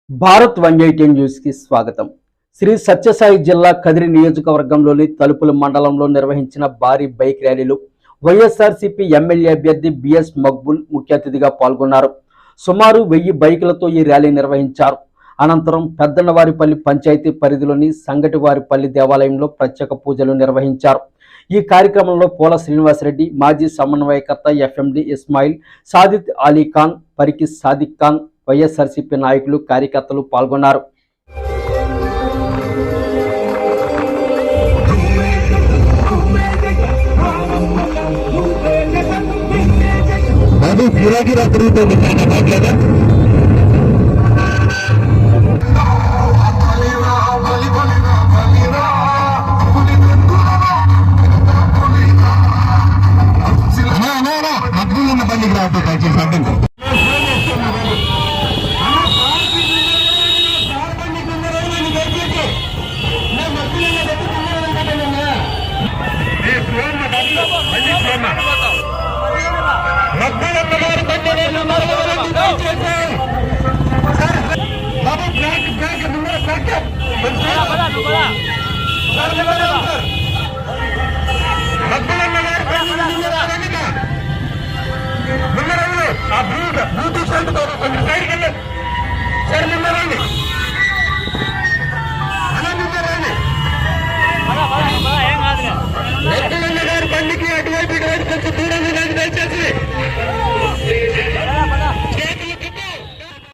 Bharat 180 news కి స్వాగతం. శ్రీ సత్యసాయి జిల్లా కదిరి నియోజకవర్గంలోని తలుపుల మండలంలో నిర్వహించిన భారీ బైక్ ర్యాలీలో వైఎస్ఆర్సీపీ ఎమ్మెల్యే అభ్యర్థి బిఎస్ మక్బూల్ ముఖ్య అతిథిగా పాల్గొన్నారు. సుమారు 1000 బైకులతో ఈ ర్యాలీ నిర్వహించారు. అనంతరం పెద్దనవారిపల్లి పంచాయతీ పరిధిలోని సంగటివారిపల్లి దేవాలయంలో ప్రత్యేక పూజలు నిర్వహించారు. ఈ కార్యక్రమంలో పోల శ్రీనివాసరెడ్డి, మాజీ సమన్వయకర్త ఎఫ్ఎండి ఇస్మాయిల్, సాదిత్ అలీఖాన్, పరికి సాదిక్ ఖాన్, వైఎస్ఆర్సీపీ నాయకులు, కార్యకర్తలు పాల్గొన్నారు. ఆ బ్లూ టీ షర్ట్ తో కొంచెం సైడ్కి వెళ్ళి సార్ నిన్న రండి.